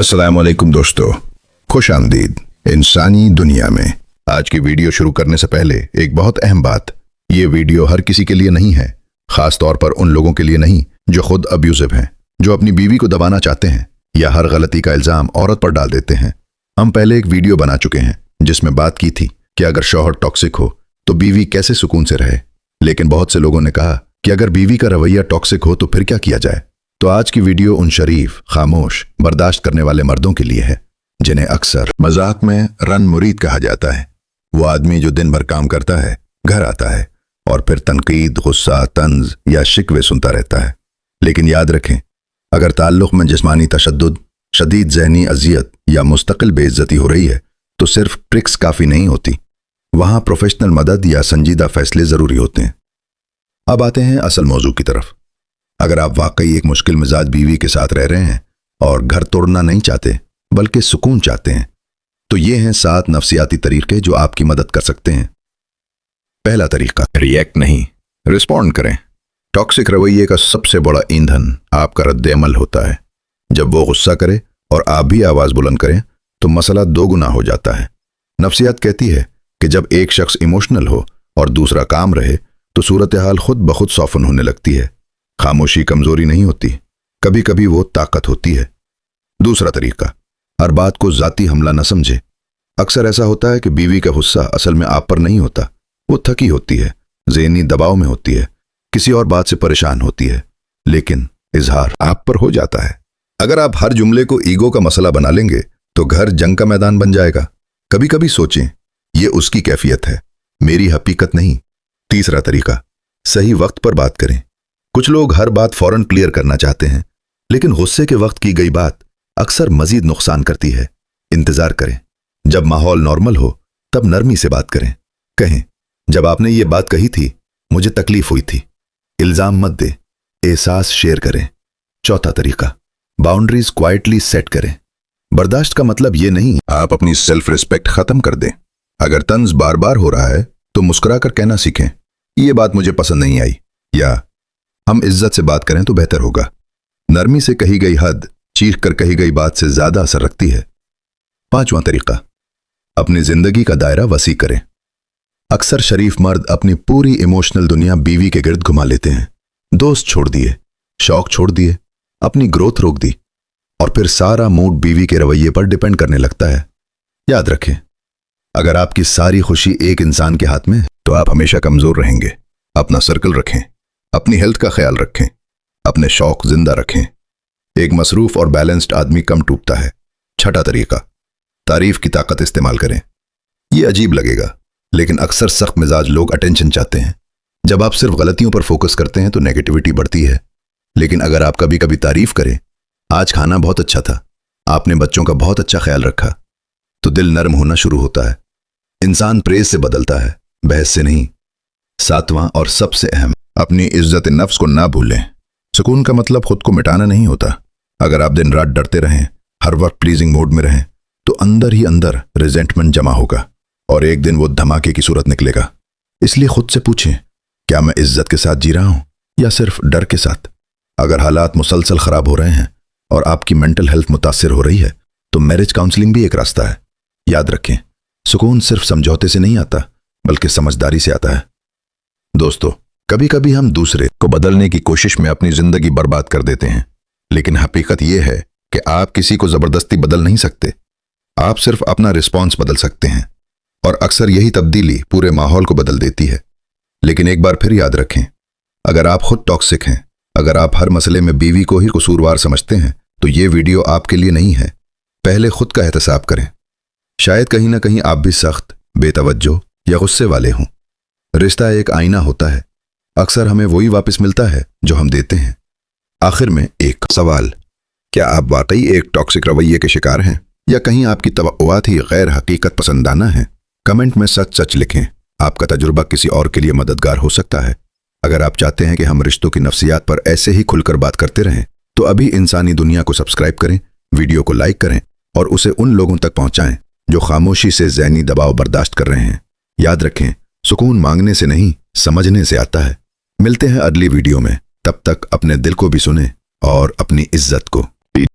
अस्सलाम वालेकुम दोस्तों, खुश आमदीद इंसानी दुनिया में। आज की वीडियो शुरू करने से पहले एक बहुत अहम बात, ये वीडियो हर किसी के लिए नहीं है, खास तौर पर उन लोगों के लिए नहीं जो खुद अब्यूजिव हैं, जो अपनी बीवी को दबाना चाहते हैं या हर गलती का इल्जाम औरत पर डाल देते हैं। हम पहले एक वीडियो बना चुके हैं जिसमें बात की थी कि अगर शौहर टॉक्सिक हो तो बीवी कैसे सुकून से रहे, लेकिन बहुत से लोगों ने कहा कि अगर बीवी का रवैया टॉक्सिक हो तो फिर क्या किया जाए। तो आज की वीडियो उन शरीफ, खामोश, बर्दाश्त करने वाले मर्दों के लिए है जिन्हें अक्सर मजाक में रन मुरीद कहा जाता है। वो आदमी जो दिन भर काम करता है, घर आता है और फिर तनकीद, गुस्सा, तंज या शिकवे सुनता रहता है। लेकिन याद रखें, अगर ताल्लुक में जिस्मानी तशद्दुद, शदीद ज़हनी अजियत या मुस्तकिल बेइज्जती हो रही है तो सिर्फ ट्रिक्स काफ़ी नहीं होती, वहाँ प्रोफेशनल मदद या संजीदा फैसले ज़रूरी होते हैं। अब आते हैं असल मौजू की तरफ। अगर आप वाकई एक मुश्किल मिजाज बीवी के साथ रह रहे हैं और घर तोड़ना नहीं चाहते बल्कि सुकून चाहते हैं, तो ये हैं 7 नफ्सियाती तरीके जो आपकी मदद कर सकते हैं। पहला तरीका, रिएक्ट नहीं, रिस्पॉन्ड करें। टॉक्सिक रवैये का सबसे बड़ा ईंधन आपका रद्द-ए-अमल होता है। जब वो गुस्सा करे और आप भी आवाज़ बुलंद करें तो मसला 2 गुना हो जाता है। नफ्सियात कहती है कि जब एक शख्स इमोशनल हो और दूसरा काम रहे तो सूरत हाल खुद ब खुद सॉफन होने लगती है। खामोशी कमजोरी नहीं होती, कभी कभी वो ताकत होती है। दूसरा तरीका, हर बात को जाती हमला न समझे। अक्सर ऐसा होता है कि बीवी का गुस्सा असल में आप पर नहीं होता, वो थकी होती है, ज़हनी दबाव में होती है, किसी और बात से परेशान होती है, लेकिन इजहार आप पर हो जाता है। अगर आप हर जुमले को ईगो का मसला बना लेंगे तो घर जंग का मैदान बन जाएगा। कभी कभी सोचें, ये उसकी कैफियत है, मेरी हकीकत नहीं। तीसरा तरीका, सही वक्त पर बात करें। कुछ लोग हर बात फौरन क्लियर करना चाहते हैं, लेकिन गुस्से के वक्त की गई बात अक्सर मजीद नुकसान करती है। इंतजार करें, जब माहौल नॉर्मल हो तब नरमी से बात करें। कहें, जब आपने ये बात कही थी मुझे तकलीफ हुई थी। इल्जाम मत दे, एहसास शेयर करें। चौथा तरीका, बाउंड्रीज क्वाइटली सेट करें। बर्दाश्त का मतलब ये नहीं आप अपनी सेल्फ रिस्पेक्ट खत्म कर दें। अगर तंज बार बार हो रहा है तो मुस्कुराकर कहना सीखें, ये बात मुझे पसंद नहीं आई, या हम इज्जत से बात करें तो बेहतर होगा। नरमी से कही गई हद चीख कर कही गई बात से ज्यादा असर रखती है। पांचवां तरीका, अपनी जिंदगी का दायरा वसी करें। अक्सर शरीफ मर्द अपनी पूरी इमोशनल दुनिया बीवी के गिर्द घुमा लेते हैं। दोस्त छोड़ दिए, शौक छोड़ दिए, अपनी ग्रोथ रोक दी और फिर सारा मूड बीवी के रवैये पर डिपेंड करने लगता है। याद रखें, अगर आपकी सारी खुशी एक इंसान के हाथ में है तो आप हमेशा कमजोर रहेंगे। अपना सर्कल रखें, अपनी हेल्थ का ख्याल रखें, अपने शौक जिंदा रखें। एक मसरूफ और बैलेंस्ड आदमी कम टूटता है। छठा तरीका, तारीफ की ताकत इस्तेमाल करें। यह अजीब लगेगा, लेकिन अक्सर सख्त मिजाज लोग अटेंशन चाहते हैं। जब आप सिर्फ गलतियों पर फोकस करते हैं तो नेगेटिविटी बढ़ती है, लेकिन अगर आप कभी कभी तारीफ करें, आज खाना बहुत अच्छा था, आपने बच्चों का बहुत अच्छा ख्याल रखा, तो दिल नरम होना शुरू होता है। इंसान प्रेज से बदलता है, बहस से नहीं। सातवां और सबसे अहम, अपनी इज्जत नफ्स को ना भूलें। सुकून का मतलब खुद को मिटाना नहीं होता। अगर आप दिन रात डरते रहें, हर वक्त प्लीजिंग मोड में रहें, तो अंदर ही अंदर रिजेंटमेंट जमा होगा और एक दिन वो धमाके की सूरत निकलेगा। इसलिए खुद से पूछें, क्या मैं इज्जत के साथ जी रहा हूं या सिर्फ डर के साथ? अगर हालात मुसलसल खराब हो रहे हैं और आपकी मेंटल हेल्थ मुतासिर हो रही है तो मैरिज काउंसलिंग भी एक रास्ता है। याद रखें, सुकून सिर्फ समझौते से नहीं आता बल्कि समझदारी से आता है। दोस्तों, कभी कभी हम दूसरे को बदलने की कोशिश में अपनी जिंदगी बर्बाद कर देते हैं, लेकिन हकीकत यह है कि आप किसी को जबरदस्ती बदल नहीं सकते। आप सिर्फ अपना रिस्पॉन्स बदल सकते हैं और अक्सर यही तब्दीली पूरे माहौल को बदल देती है। लेकिन एक बार फिर याद रखें, अगर आप खुद टॉक्सिक हैं, अगर आप हर मसले में बीवी को ही कसूरवार समझते हैं तो ये वीडियो आपके लिए नहीं है। पहले खुद का एहतसाब करें। शायद कहीं ना कहीं आप भी सख्त, बेतवज्जो या गुस्से वाले हों। रिश्ता एक आईना होता है, अक्सर हमें वही वापस मिलता है जो हम देते हैं। आखिर में एक सवाल, क्या आप वाकई एक टॉक्सिक रवैये के शिकार हैं या कहीं आपकी तवक्कुआत ही गैर हकीकत पसंदाना है? कमेंट में सच सच लिखें। आपका तजुर्बा किसी और के लिए मददगार हो सकता है। अगर आप चाहते हैं कि हम रिश्तों की नफ्सियात पर ऐसे ही खुलकर बात करते रहें तो अभी इंसानी दुनिया को सब्सक्राइब करें, वीडियो को लाइक करें और उसे उन लोगों तक पहुंचाएं जो खामोशी से ज़हनी दबाव बर्दाश्त कर रहे हैं। याद रखें, सुकून मांगने से नहीं, समझने से आता है। मिलते हैं अगली वीडियो में, तब तक अपने दिल को भी सुने और अपनी इज्जत को।